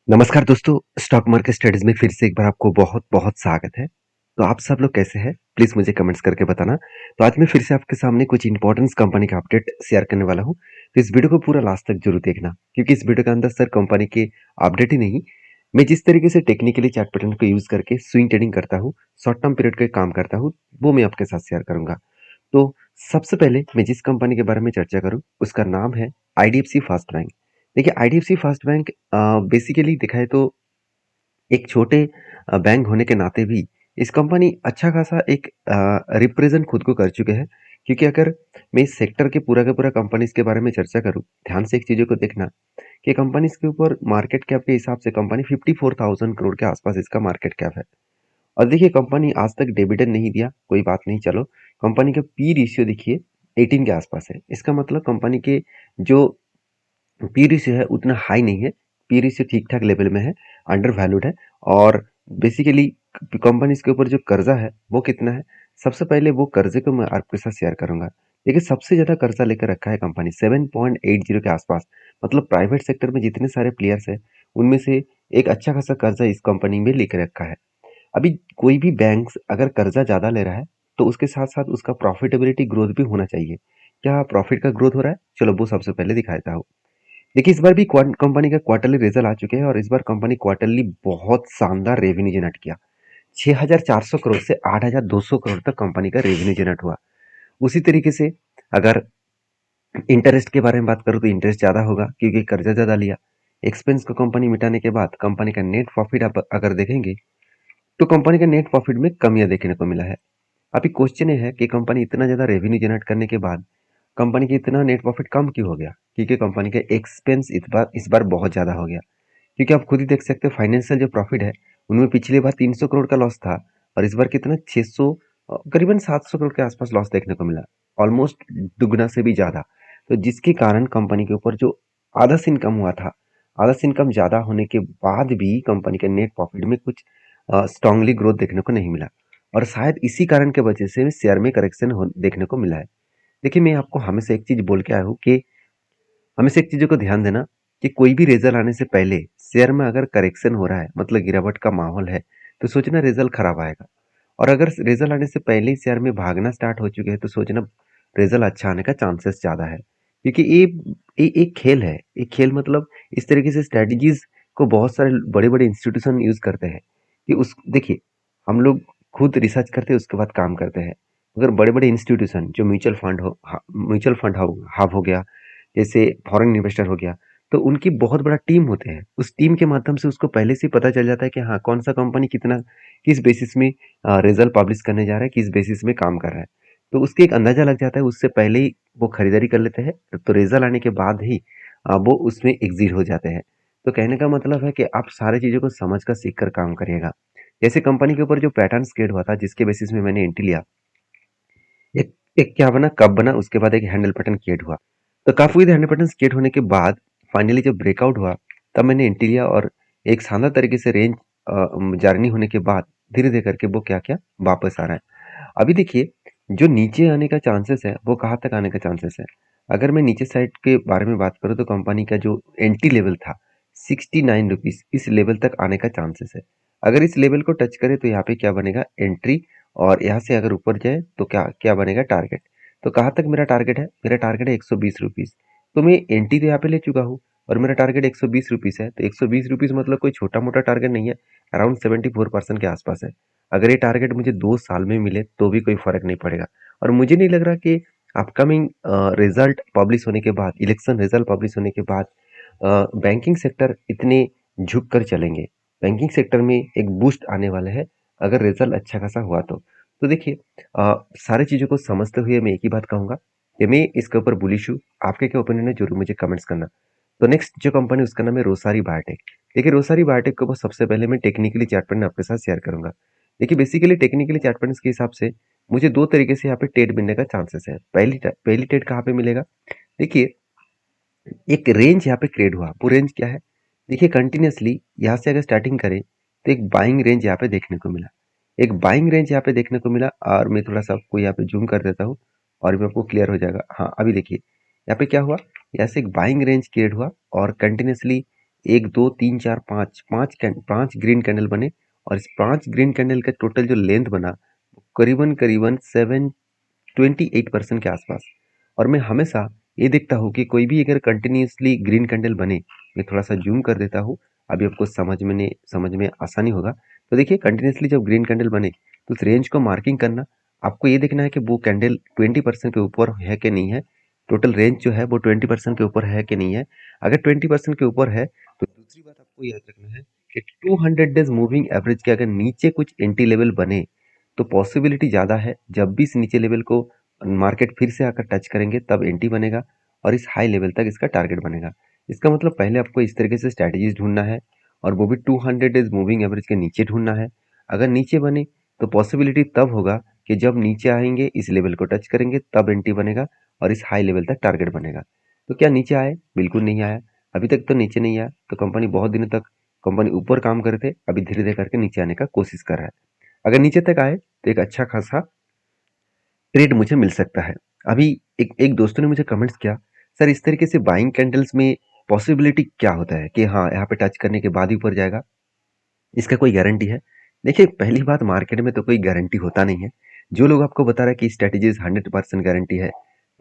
नमस्कार दोस्तों, stock market studies में फिर से एक बार आपको बहुत-बहुत स्वागत है। तो आप सब लोग कैसे हैं? प्लीज़ मुझे कमेंट्स करके बताना। तो आज मैं फिर से आपके सामने कुछ इम्पोर्टेंस कंपनी का अपडेट शेयर करने वाला हूँ। तो इस वीडियो को पूरा लास्ट तक ज़रूर देखना, क्योंकि इस वीडियो के अंदर सिर्फ कंपनी के अपडेट ही नहीं, मैं जिस तरीके से टेक्निकली चार्ट पैटर्न को यूज़ करके स्विंग ट्रेडिंग करता हूँ, शॉर्ट टर्म पीरियड का काम करता हूँ, वो मैं आपके साथ शेयर करूँगा। तो सबसे पहले मैं जिस कंपनी के बारे में चर्चा करूँ, उसका नाम है आईडीएफसी फर्स्ट बैंक। देखिए आईडीएफसी फर्स्ट बैंक बेसिकली देखा है तो एक छोटे बैंक होने के नाते भी इस कंपनी अच्छा खासा एक रिप्रेजेंट खुद को कर चुके हैं, क्योंकि अगर मैं इस सेक्टर के पूरा का पूरा कंपनीज के बारे में चर्चा करूं, ध्यान से एक चीज़ों को देखना कि कंपनीज के ऊपर मार्केट कैप के हिसाब से कंपनी 54,000 करोड़ के आसपास इसका मार्केट कैप है। और देखिए कंपनी आज तक डिविडेंड नहीं दिया, कोई बात नहीं, चलो कंपनी का पी रेशियो देखिए 18 के आसपास है। इसका मतलब कंपनी के जो पी रेशियो है उतना हाई नहीं है, पी रेशियो ठीक ठाक लेवल में है, अंडर वैल्यूड है। और बेसिकली कंपनीज के ऊपर जो कर्जा है वो कितना है, सबसे पहले वो कर्जे को मैं आपके साथ शेयर करूंगा। देखिए सबसे ज्यादा कर्जा लेकर रखा है कंपनी 7.80 के आसपास। मतलब प्राइवेट सेक्टर में जितने सारे प्लेयर्स है उनमें से एक अच्छा खासा कर्जा इस कंपनी में लेकर रखा है। अभी कोई भी बैंक अगर कर्जा ज्यादा ले रहा है तो उसके साथ साथ उसका प्रॉफिटेबिलिटी ग्रोथ भी होना चाहिए। क्या प्रॉफिट का ग्रोथ हो रहा है? चलो वो सबसे पहले दिखाता हूँ। देखिए इस बार भी कंपनी का क्वार्टरली रिजल्ट आ चुके हैं और इस बार कंपनी क्वार्टरली बहुत शानदार रेवेन्यू जनरेट किया। 6,400 करोड़ से 8,200 करोड़ तक कंपनी का रेवेन्यू जनरेट हुआ। उसी तरीके से अगर इंटरेस्ट के बारे में बात करूं तो इंटरेस्ट ज्यादा होगा क्योंकि कर्जा ज्यादा लिया। एक्सपेंस को कंपनी मिटाने के बाद कंपनी का नेट प्रॉफिट आप अगर देखेंगे तो कंपनी का नेट प्रॉफिट में कमियां देखने को मिला है। अभी क्वेश्चन ये है कि कंपनी इतना ज्यादा रेवेन्यू जनरेट करने के बाद कंपनी की इतना नेट प्रॉफिट कम क्यों हो गया? क्योंकि कंपनी का एक्सपेंस इस बार बहुत ज्यादा हो गया। क्योंकि आप खुद ही देख सकते हैं फाइनेंशियल जो प्रॉफिट है उनमें पिछली बार 300 करोड़ का लॉस था और इस बार कितना 600 करीबन 700 करोड़ के आसपास लॉस देखने को मिला। ऑलमोस्ट दुगना से भी ज्यादा। तो जिसके कारण कंपनी के ऊपर जो आधा से इनकम हुआ था, आधा से इनकम ज्यादा होने के बाद भी कंपनी के नेट प्रॉफिट में कुछ स्ट्रांगली ग्रोथ देखने को नहीं मिला। और शायद इसी कारण के वजह से शेयर में करेक्शन देखने को मिला है। देखिए मैं आपको हमेशा एक चीज बोल के आया हूँ कि हमेशा एक चीजों को ध्यान देना कि कोई भी रिजल्ट आने से पहले शेयर में अगर करेक्शन हो रहा है, मतलब गिरावट का माहौल है, तो सोचना रिजल्ट खराब आएगा। और अगर रिजल्ट आने से पहले ही शेयर में भागना स्टार्ट हो चुके हैं तो सोचना रिजल्ट अच्छा आने का चांसेस ज्यादा है। क्योंकि ये एक खेल है। एक खेल मतलब इस तरीके से स्ट्रेटजीज को बहुत सारे बड़े बड़े इंस्टीट्यूशन यूज करते हैं कि उस देखिए हम लोग खुद रिसर्च करते हैं उसके बाद काम करते हैं। अगर बड़े बड़े इंस्टीट्यूशन जो म्यूचुअल फंड हब हो गया, जैसे फॉरेन इन्वेस्टर हो गया, तो उनकी बहुत बड़ा टीम होते हैं। उस टीम के माध्यम से उसको पहले से पता चल जाता है कि हाँ कौन सा कंपनी कितना किस बेसिस में रिजल्ट पब्लिश करने जा रहा है, किस बेसिस में काम कर रहा है। तो उसके एक अंदाजा लग जाता है, उससे पहले ही वो खरीदारी कर लेते हैं। तो रिजल्ट आने के बाद ही वो उसमें एग्जिट हो जाते हैं। तो कहने का मतलब है कि आप सारी चीजों को समझ कर सीख कर काम करिएगा। जैसे कंपनी के ऊपर जो पैटर्न क्रिएट हुआ था जिसके बेसिस में मैंने एंट्री लिया, एक एक क्या बना, कब बना, उसके बाद एक हैंडल पैटर्न क्रिएट हुआ। तो काफी हैंडल पैटर्न क्रिएट होने के बाद फाइनली जब ब्रेकआउट हुआ तब मैंने एंट्री लिया और एक शानदार तरीके से रेंज जर्नी होने के बाद धीरे धीरे करके वो क्या क्या वापस आ रहा है। अभी देखिए जो नीचे आने का चांसेस है वो कहाँ तक आने का चांसेस है। अगर मैं नीचे साइड के बारे में बात करूँ तो कंपनी का जो एंट्री लेवल था 69 रुपीज, इस लेवल तक आने का चांसेस है। अगर इस लेवल को टच करे तो यहाँ पे क्या बनेगा, एंट्री। और यहाँ से अगर ऊपर जाए तो क्या क्या बनेगा, टारगेट। तो कहाँ तक मेरा टारगेट है? मेरा टारगेट है 120 रुपीज। तो मैं एंट्री तो यहाँ पे ले चुका हूँ और मेरा टारगेट 120 रुपीज है। तो 120 रुपीज मतलब कोई छोटा मोटा टारगेट नहीं है, अराउंड 74% के आसपास है। अगर ये टारगेट मुझे 2 साल में मिले तो भी कोई फर्क नहीं पड़ेगा। और मुझे नहीं लग रहा कि अपकमिंग रिजल्ट पब्लिश होने के बाद, इलेक्शन रिजल्ट पब्लिश होने के बाद बैंकिंग सेक्टर इतने झुक कर चलेंगे। बैंकिंग सेक्टर में एक बूस्ट आने वाला है अगर रिजल्ट अच्छा खासा हुआ तो देखिए सारी चीज़ों को समझते हुए मैं एक ही बात कहूँगा कि मैं इसके ऊपर बुलिश हूँ। आपके क्या ओपिनियन है जरूर मुझे कमेंट्स करना। तो नेक्स्ट जो कंपनी उसका नाम है रोसारी बायोटेक। देखिए रोसारी बायोटेक को बस सबसे पहले मैं टेक्निकली चार्ट पैटर्न आपके साथ शेयर करूंगा। देखिए बेसिकली टेक्निकली चार्ट पैटर्न के हिसाब से मुझे दो तरीके से यहाँ पे ट्रेड मिलने का चांसेस है। पहली ट्रेड कहाँ पे मिलेगा, देखिए एक रेंज यहाँ पे क्रिएट हुआ। वो रेंज क्या है, देखिए कंटिन्यूअसली यहाँ से अगर स्टार्टिंग करें तो एक बाइंग रेंज यहाँ पे देखने को मिला। एक बाइंग रेंज यहाँ पे देखने को मिला और मैं थोड़ा सा आपको यहाँ पे जूम कर देता हूँ और भी आपको क्लियर हो जाएगा। हाँ अभी देखिए यहाँ पे क्या हुआ, यहाँ से एक बाइंग रेंज क्रिएट हुआ और कंटिन्यूअसली 1 2 3 4 5 5 ग्रीन कैंडल बने और इस 5 ग्रीन कैंडल का टोटल जो लेंथ बना करीबन करीबन 728% के आसपास। और मैं हमेशा ये देखता हूँ कि कोई भी अगर कंटिन्यूसली ग्रीन कैंडल बने, मैं थोड़ा सा जूम कर देता हूँ, अभी आपको समझ में आसानी होगा। तो देखिए कंटिन्यूसली जब ग्रीन कैंडल बने तो उस रेंज को मार्किंग करना, आपको ये देखना है कि वो कैंडल 20% के ऊपर है कि नहीं है, टोटल रेंज जो है वो 20% के ऊपर है कि नहीं है। अगर 20% के ऊपर है तो दूसरी बात आपको याद रखना है कि 200 डेज मूविंग एवरेज के अगर नीचे कुछ एंटी लेवल बने तो पॉसिबिलिटी ज़्यादा है जब भी इस नीचे लेवल को मार्केट फिर से आकर टच करेंगे तब एंटी बनेगा और इस हाई लेवल तक इसका टारगेट बनेगा। इसका मतलब पहले आपको इस तरीके से स्ट्रैटेजीज ढूंढना है और वो भी 200 डेज मूविंग एवरेज के नीचे ढूंढना है। अगर नीचे बने तो पॉसिबिलिटी तब होगा कि जब नीचे आएंगे इस लेवल को टच करेंगे तब एंटी बनेगा और इस हाई लेवल तक टारगेट बनेगा। तो क्या नीचे आए? बिल्कुल नहीं आया। अभी तक तो नीचे नहीं आया, तो कंपनी बहुत दिनों तक कंपनी ऊपर काम कर रहे थे, अभी धीरे धीरे करके नीचे आने का कोशिश कर रहा है। अगर नीचे तक आए तो एक अच्छा खासा ट्रेड मुझे मिल सकता है। अभी एक एक दोस्तों ने मुझे कमेंट्स किया, सर इस तरीके से बाइंग कैंडल्स में पॉसिबिलिटी क्या होता है कि हाँ यहाँ पे टच करने के बाद ही ऊपर जाएगा, इसका कोई गारंटी है? देखिए पहली बात, मार्केट में तो कोई गारंटी होता नहीं है। जो लोग आपको बता रहा है कि स्ट्रेटेजीज 100% गारंटी है,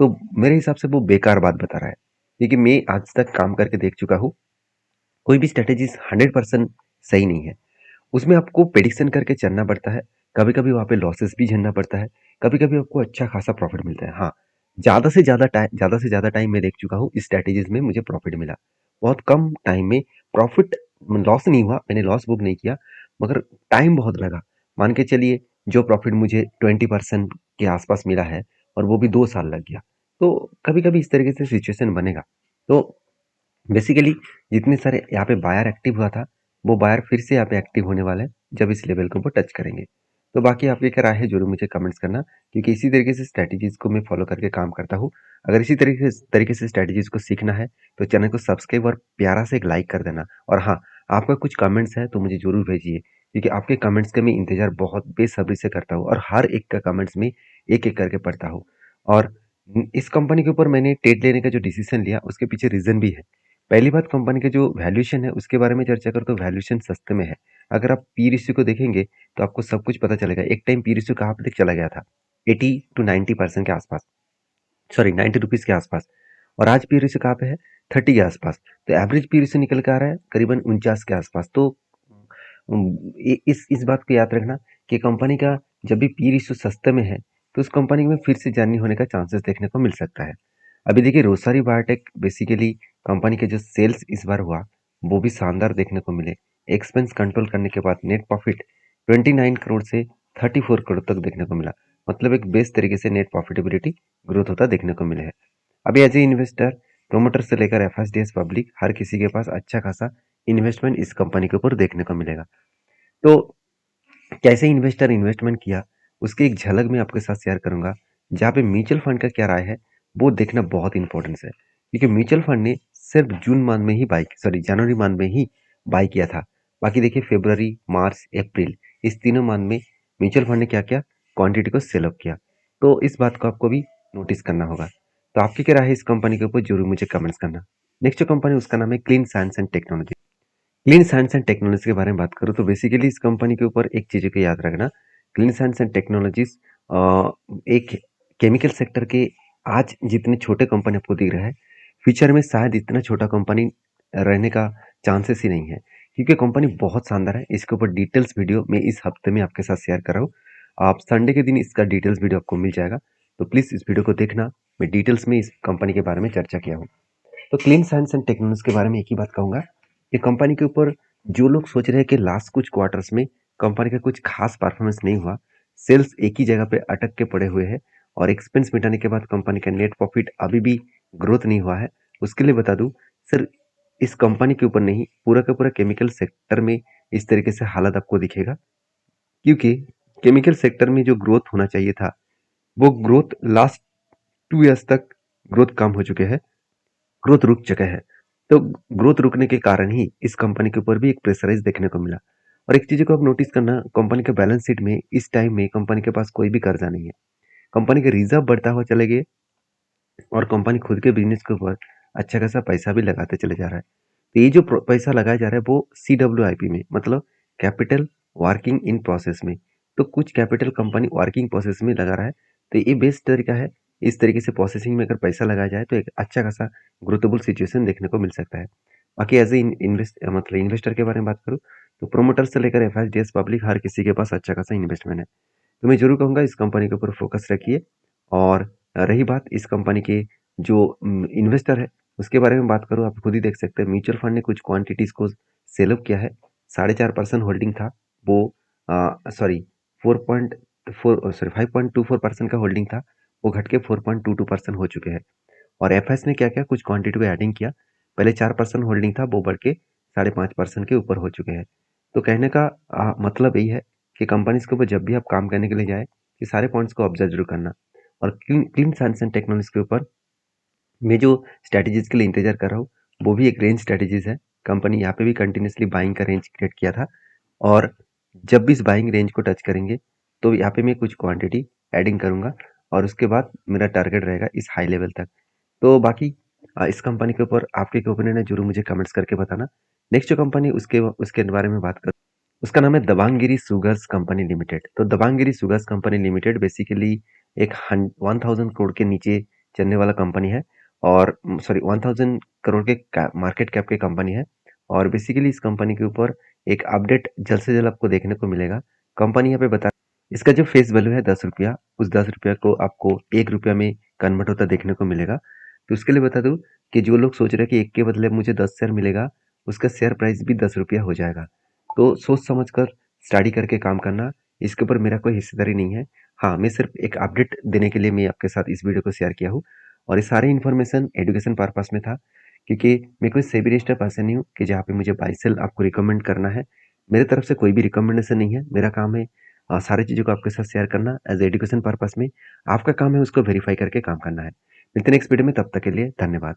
तो मेरे हिसाब से वो बेकार बात बता रहा है। क्योंकि मैं आज तक काम करके देख चुका हूँ, कोई भी स्ट्रेटेजीज 100% सही नहीं है। उसमें आपको प्रेडिक्शन करके चलना पड़ता है, कभी-कभी वहाँ पे लॉसेस भी झेलना पड़ता है, कभी-कभी आपको अच्छा खासा प्रॉफिट मिलता है। हाँ, ज़्यादा से ज़्यादा टाइम मैं देख चुका हूँ, इस स्ट्रैटेजीज़ में मुझे प्रॉफिट मिला। बहुत कम टाइम में प्रॉफिट, लॉस नहीं हुआ, मैंने लॉस बुक नहीं किया, मगर टाइम बहुत लगा। मान के चलिए जो प्रॉफिट मुझे 20% के आसपास मिला है और वो भी 2 साल लग गया। तो कभी-कभी इस तरीके से सिचुएशन बनेगा। तो बेसिकली जितने सारे यहाँ पे बायर एक्टिव हुआ था, वो बायर फिर से यहाँ पे एक्टिव होने वाला है जब इस लेवल को वो टच करेंगे। तो बाकी आपकी क्या राय है जरूर मुझे कमेंट्स करना, क्योंकि इसी तरीके से स्ट्रैटेजीज को मैं फॉलो करके काम करता हूँ। अगर इसी तरीके से स्ट्रैटेजीज को सीखना है तो चैनल को सब्सक्राइब और प्यारा से एक लाइक कर देना। और हाँ, आपका कुछ कमेंट्स है तो मुझे जरूर भेजिए, क्योंकि आपके कमेंट्स का मैं इंतजार बहुत बेसब्री से करता हूँ और हर एक का कमेंट्स में एक एक करके पढ़ता हूँ। और इस कंपनी के ऊपर मैंने ट्रेड लेने का जो डिसीजन लिया उसके पीछे रीजन भी है। पहली बात, कंपनी का जो वैल्यूएशन है उसके बारे में चर्चा करो तो वैल्यूएशन सस्ते में है। अगर आप पी रेशियो को देखेंगे तो आपको सब कुछ पता चलेगा। एक टाइम पी रेशियो कहाँ पे तक चला गया था, 80 टू 90% के आसपास, सॉरी 90 रुपीज के आसपास। और आज पी रेशियो कहाँ पे है, 30 के आसपास। तो एवरेज पी रेशियो निकल के आ रहा है करीबन 49 के आसपास। तो इस बात को याद रखना कि कंपनी का जब भी पी रेशियो सस्ते में है तो उस कंपनी में फिर से जर्नी होने का चांसेस देखने को मिल सकता है। अभी देखिए रोसरी बायोटेक, बेसिकली कंपनी के जो सेल्स इस बार हुआ वो भी शानदार देखने को मिले। एक्सपेंस कंट्रोल करने के बाद नेट प्रॉफिट 29 करोड़ से 34 करोड़ तक देखने को मिला। मतलब एक बेस्ट तरीके से नेट प्रॉफिटेबिलिटी ग्रोथ होता देखने को मिले है। अभी एज ए इन्वेस्टर, प्रोमोटर से लेकर एफएसडीएस पब्लिक, हर किसी के पास अच्छा खासा इन्वेस्टमेंट इस कंपनी के ऊपर देखने को मिलेगा। तो कैसे इन्वेस्टर इन्वेस्टमेंट किया उसकी एक झलक मैं आपके साथ शेयर करूंगा। जहाँ पे म्यूचुअल फंड का क्या राय है वो देखना बहुत इंपॉर्टेंस है, क्योंकि म्यूचुअल फंड ने सिर्फ जून मंथ में ही बाई, सॉरी जनवरी मंथ में ही बाई किया था। बाकी देखिए फरवरी, मार्च, अप्रैल, इस तीनों मंथ में म्यूचुअल फंड ने क्या किया, क्वांटिटी को सेल अप किया। तो इस बात को आपको भी नोटिस करना होगा। तो आपकी क्या राय है इस कंपनी के ऊपर जरूर मुझे कमेंट्स करना। नेक्स्ट जो कंपनी उसका नाम है clean science and technology. Clean science and technology के बारे में बात करूँ तो बेसिकली इस कंपनी के ऊपर एक चीज़ को याद रखना, क्लीन साइंस एंड टेक्नोलॉजीज एक केमिकल सेक्टर के आज जितने छोटे कंपनी आपको दिख रहा है, फ्यूचर में शायद इतना छोटा कंपनी रहने का चांसेस ही नहीं है, क्योंकि कंपनी बहुत शानदार है। इसके ऊपर डिटेल्स वीडियो मैं इस हफ्ते में आपके साथ शेयर कर रहा हूँ। आप संडे के दिन इसका डिटेल्स वीडियो आपको मिल जाएगा, तो प्लीज़ इस वीडियो को देखना। मैं डिटेल्स में इस कंपनी के बारे में चर्चा किया हूँ। तो क्लीन साइंस एंड टेक्नोलॉजी के बारे में एक ही बात कहूंगा कि कंपनी के ऊपर जो लोग सोच रहे हैं कि लास्ट कुछ क्वार्टर्स में कंपनी का कुछ खास परफॉर्मेंस नहीं हुआ, सेल्स एक ही जगह पे अटक के पड़े हुए हैं और एक्सपेंस मिटाने के बाद कंपनी का नेट प्रॉफिट अभी भी ग्रोथ नहीं हुआ है, उसके लिए बता दूं सर, इस कंपनी के ऊपर नहीं, पूरा का पूरा केमिकल सेक्टर में इस तरीके से हालत आपको दिखेगा। क्योंकि केमिकल सेक्टर में जो ग्रोथ होना चाहिए था वो ग्रोथ लास्ट 2 ईयर्स तक ग्रोथ कम हो चुके हैं, ग्रोथ रुक चुका है। तो ग्रोथ रुकने के कारण ही इस कंपनी के ऊपर भी एक प्रेशराइज देखने को मिला। और एक चीज को आप नोटिस करना, कंपनी के बैलेंस शीट में इस टाइम में कंपनी के पास कोई भी कर्जा नहीं है। कंपनी के रिजर्व बढ़ता हुआ चले गए और कंपनी खुद के बिजनेस के ऊपर अच्छा खासा पैसा भी लगाते चले जा रहा है। तो ये जो पैसा लगाया जा रहा है वो CWIP में, मतलब कैपिटल वर्किंग इन प्रोसेस में। तो कुछ कैपिटल कंपनी वर्किंग प्रोसेस में लगा रहा है, तो ये बेस्ट तरीका है। इस तरीके से प्रोसेसिंग में अगर पैसा लगाया जाए तो एक अच्छा खासा ग्रोथेबल सिचुएशन देखने को मिल सकता है। बाकी एज ए मतलब इन्वेस्टर के बारे में बात करूँ तो प्रोमोटर से लेकर FIDS पब्लिक हर किसी के पास अच्छा खासा इन्वेस्टमेंट है। तो मैं जरूर कहूँगा इस कंपनी के ऊपर फोकस रखिए। और रही बात इस कंपनी के जो इन्वेस्टर है उसके बारे में बात करूँ, आप खुद ही देख सकते हैं म्यूचुअल फंड ने कुछ क्वांटिटीज को सेल अप किया है। 4.5% होल्डिंग था वो, सॉरी 5.24% का होल्डिंग था, वो घट के 4.22% हो चुके हैं। और FS ने क्या किया, कुछ क्वांटिटी को एडिंग किया। पहले 4% होल्डिंग था, वो बढ़ के 5.5% के ऊपर हो चुके हैं। तो कहने का मतलब यही है कि कंपनीज के ऊपर जब भी आप काम करने के लिए जाए, ये सारे पॉइंट्स को ऑब्जर्व जरूर करना। और क्लीन साइंस एंड टेक्नोलॉजी के ऊपर मैं जो स्ट्रैटेजीज के लिए इंतजार कर रहा हूँ वो भी एक रेंज स्ट्रैटेजीज है। कंपनी यहाँ पे भी कंटिन्यूसली बाइंग का रेंज क्रिएट किया था, और जब भी इस बाइंग रेंज को टच करेंगे तो यहाँ पे मैं कुछ क्वांटिटी एडिंग करूंगा, और उसके बाद मेरा टारगेट रहेगा इस हाई लेवल तक। तो बाकी इस कंपनी के ऊपर आपके क्या ओपिनियन है जरूर मुझे कमेंट्स करके बताना। नेक्स्ट जो कंपनी उसके उसके बारे में बात कर, उसका नाम है दबांगगिरी शुगर्स कंपनी लिमिटेड। तो दबांगगिरी शुगर्स कंपनी लिमिटेड बेसिकली एक 1000 करोड़ के नीचे चलने वाला कंपनी है, और सॉरी 1000 करोड़ के मार्केट कैप की कंपनी है। और बेसिकली इस कंपनी के ऊपर एक अपडेट जल्द से जल्द आपको देखने को मिलेगा। कंपनी यहाँ पे बता, इसका जो फेस वैल्यू है 10 रुपया, उस 10 रुपया को आपको 1 रुपया में कन्वर्ट होता देखने को मिलेगा। तो उसके लिए बता दूं कि जो लोग सोच रहे हैं कि एक के बदले मुझे 10 शेयर मिलेगा, उसका शेयर प्राइस भी 10 रुपया हो जाएगा। तो सोच समझ कर स्टडी करके काम करना, इसके ऊपर मेरा कोई हिस्सेदारी नहीं है। हाँ, मैं सिर्फ एक अपडेट देने के लिए मैं आपके साथ इस वीडियो को शेयर किया हूँ, और ये सारी इन्फॉर्मेशन एजुकेशन पर्पस में था, क्योंकि मैं कोई सेबी रजिस्टर्ड पर्सन नहीं हूँ कि जहाँ पे मुझे बाई सेल आपको रिकमेंड करना है। मेरे तरफ से कोई भी रिकमेंडेशन नहीं है। मेरा काम है सारी चीज़ों को आपके साथ शेयर करना एज एजुकेशन पर्पस में। आपका काम है उसको वेरीफाई करके काम करना है। मिलते हैं नेक्स्ट वीडियो में, तब तक के लिए धन्यवाद।